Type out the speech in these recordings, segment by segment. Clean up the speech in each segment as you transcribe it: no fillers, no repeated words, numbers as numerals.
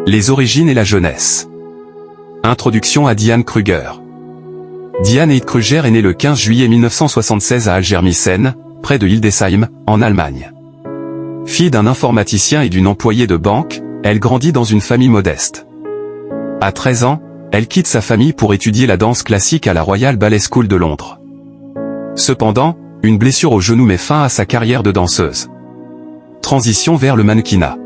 Les origines et la jeunesse. Introduction à Diane Kruger. Diane Heid Kruger est née le 15 juillet 1976 à Algermissen, près de Hildesheim, en Allemagne. Fille d'un informaticien et d'une employée de banque, elle grandit dans une famille modeste. À 13 ans, elle quitte sa famille pour étudier la danse classique à la Royal Ballet School de Londres. Cependant, une blessure au genou met fin à sa carrière de danseuse. Transition vers le mannequinat.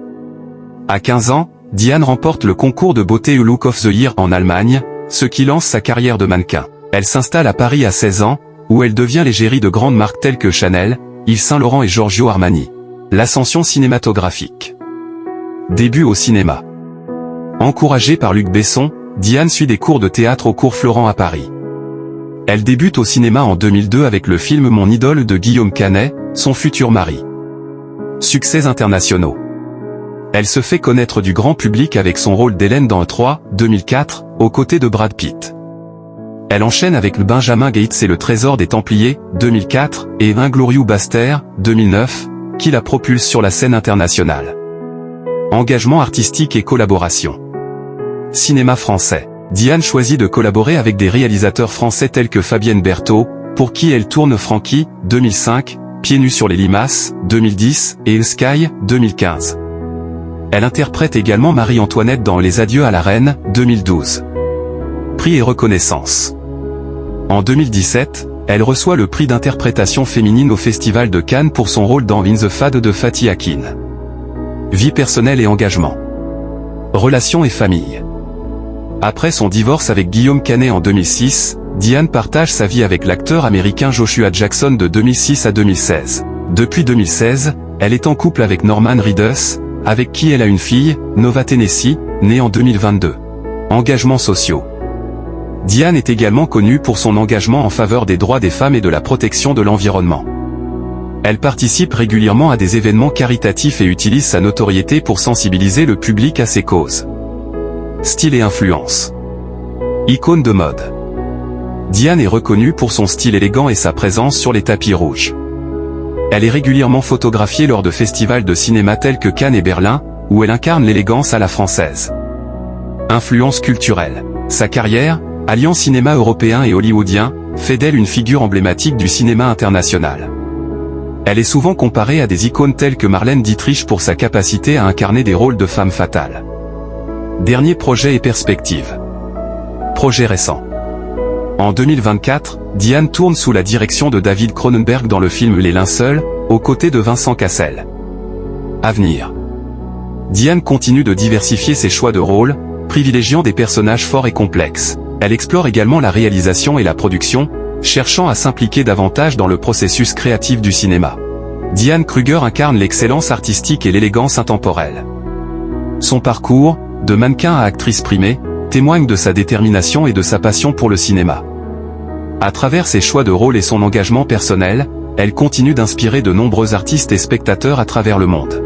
À 15 ans, Diane remporte le concours de beauté Look of the Year en Allemagne, ce qui lance sa carrière de mannequin. Elle s'installe à Paris à 16 ans, où elle devient l'égérie de grandes marques telles que Chanel, Yves Saint Laurent et Giorgio Armani. L'ascension cinématographique. Début au cinéma. Encouragée par Luc Besson, Diane suit des cours de théâtre au cours Florent à Paris. Elle débute au cinéma en 2002 avec le film Mon idole de Guillaume Canet, son futur mari. Succès internationaux. Elle se fait connaître du grand public avec son rôle d'Hélène dans 3, 2004, aux côtés de Brad Pitt. Elle enchaîne avec le Benjamin Gates et le Trésor des Templiers, 2004, et Inglourious Basterds, 2009, qui la propulse sur la scène internationale. Engagement artistique et collaboration. Cinéma français. Diane choisit de collaborer avec des réalisateurs français tels que Fabienne Berthaud, pour qui elle tourne Francky, 2005, Pieds nus sur les limaces, 2010, et Sky, 2015. Elle interprète également Marie-Antoinette dans Les Adieux à la Reine, 2012. Prix et reconnaissance. En 2017, elle reçoit le prix d'interprétation féminine au Festival de Cannes pour son rôle dans In the Fade de Fatih Akin. Vie personnelle et engagement. Relations et famille. Après son divorce avec Guillaume Canet en 2006, Diane partage sa vie avec l'acteur américain Joshua Jackson de 2006 à 2016. Depuis 2016, elle est en couple avec Norman Reedus, avec qui elle a une fille, Nova Tennessee, née en 2022. Engagements sociaux. Diane est également connue pour son engagement en faveur des droits des femmes et de la protection de l'environnement. Elle participe régulièrement à des événements caritatifs et utilise sa notoriété pour sensibiliser le public à ses causes. Style et influence. Icône de mode. Diane est reconnue pour son style élégant et sa présence sur les tapis rouges. Elle est régulièrement photographiée lors de festivals de cinéma tels que Cannes et Berlin, où elle incarne l'élégance à la française. Influence culturelle. Sa carrière, alliant cinéma européen et hollywoodien, fait d'elle une figure emblématique du cinéma international. Elle est souvent comparée à des icônes telles que Marlène Dietrich pour sa capacité à incarner des rôles de femme fatale. Dernier projet et perspective. Projet récent. En 2024, Diane tourne sous la direction de David Cronenberg dans le film Les Linceuls, aux côtés de Vincent Cassel. Avenir. Diane continue de diversifier ses choix de rôle, privilégiant des personnages forts et complexes. Elle explore également la réalisation et la production, cherchant à s'impliquer davantage dans le processus créatif du cinéma. Diane Kruger incarne l'excellence artistique et l'élégance intemporelle. Son parcours, de mannequin à actrice primée, témoigne de sa détermination et de sa passion pour le cinéma. À travers ses choix de rôle et son engagement personnel, elle continue d'inspirer de nombreux artistes et spectateurs à travers le monde.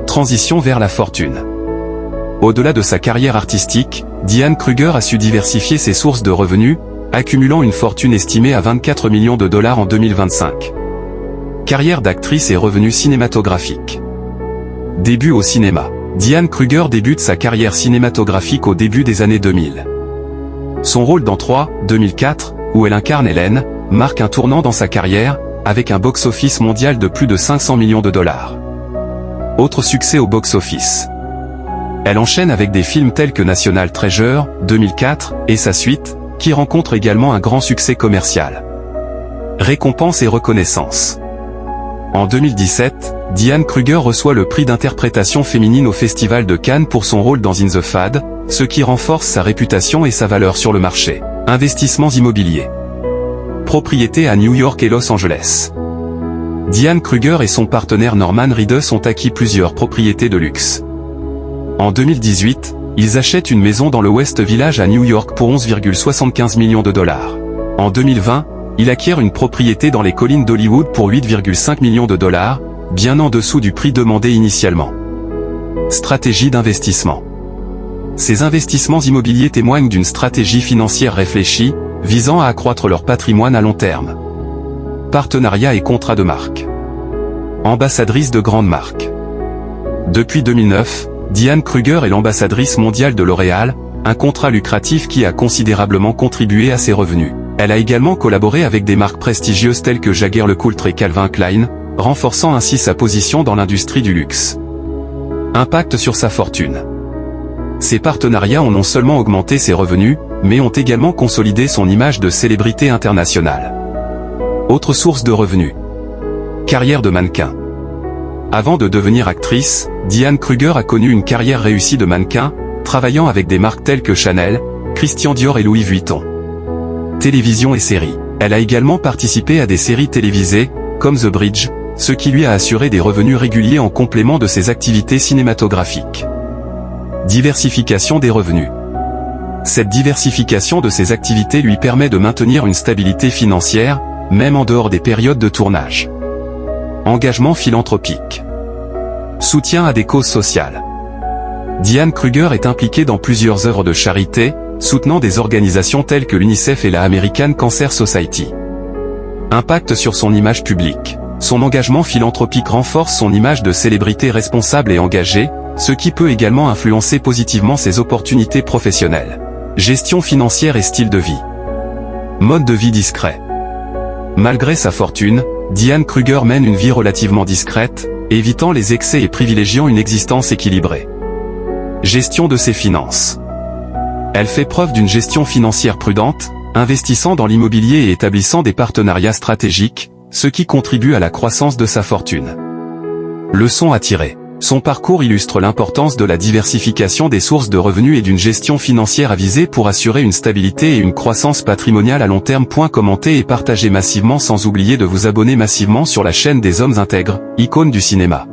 Transition vers la fortune. Au-delà de sa carrière artistique, Diane Kruger a su diversifier ses sources de revenus, accumulant une fortune estimée à 24 millions de dollars en 2025. Carrière d'actrice et revenus cinématographiques. Début au cinéma. Diane Kruger débute sa carrière cinématographique au début des années 2000. Son rôle dans 3, 2004, où elle incarne Hélène, marque un tournant dans sa carrière, avec un box-office mondial de plus de 500 millions de dollars. Autre succès au box-office. Elle enchaîne avec des films tels que National Treasure, 2004, et sa suite, qui rencontre également un grand succès commercial. Récompenses et reconnaissance. En 2017, Diane Kruger reçoit le prix d'interprétation féminine au Festival de Cannes pour son rôle dans In the Fade, ce qui renforce sa réputation et sa valeur sur le marché. Investissements immobiliers. Propriétés à New York et Los Angeles. Diane Kruger et son partenaire Norman Reedus ont acquis plusieurs propriétés de luxe. En 2018, ils achètent une maison dans le West Village à New York pour 11,75 millions de dollars. En 2020, il acquiert une propriété dans les collines d'Hollywood pour 8,5 millions de dollars, bien en dessous du prix demandé initialement. Stratégie d'investissement. Ces investissements immobiliers témoignent d'une stratégie financière réfléchie, visant à accroître leur patrimoine à long terme. Partenariats et contrats de marque. Ambassadrice de grandes marques. Depuis 2009, Diane Kruger est l'ambassadrice mondiale de L'Oréal, un contrat lucratif qui a considérablement contribué à ses revenus. Elle a également collaboré avec des marques prestigieuses telles que Jaeger-LeCoultre et Calvin Klein, renforçant ainsi sa position dans l'industrie du luxe. Impact sur sa fortune. Ces partenariats ont non seulement augmenté ses revenus, mais ont également consolidé son image de célébrité internationale. Autre source de revenus. Carrière de mannequin. Avant de devenir actrice, Diane Kruger a connu une carrière réussie de mannequin, travaillant avec des marques telles que Chanel, Christian Dior et Louis Vuitton. Télévision et séries. Elle a également participé à des séries télévisées, comme The Bridge, ce qui lui a assuré des revenus réguliers en complément de ses activités cinématographiques. Diversification des revenus. Cette diversification de ses activités lui permet de maintenir une stabilité financière, même en dehors des périodes de tournage. Engagement philanthropique. Soutien à des causes sociales. Diane Kruger est impliquée dans plusieurs œuvres de charité, soutenant des organisations telles que l'UNICEF et la American Cancer Society. Impact sur son image publique. Son engagement philanthropique renforce son image de célébrité responsable et engagée, ce qui peut également influencer positivement ses opportunités professionnelles. Gestion financière et style de vie. Mode de vie discret. Malgré sa fortune, Diane Kruger mène une vie relativement discrète, évitant les excès et privilégiant une existence équilibrée. Gestion de ses finances. Elle fait preuve d'une gestion financière prudente, investissant dans l'immobilier et établissant des partenariats stratégiques, ce qui contribue à la croissance de sa fortune. Leçon à tirer. Son parcours illustre l'importance de la diversification des sources de revenus et d'une gestion financière avisée pour assurer une stabilité et une croissance patrimoniale à long terme. Commentez et partagez massivement sans oublier de vous abonner massivement sur la chaîne des Hommes Intègres, icône du cinéma.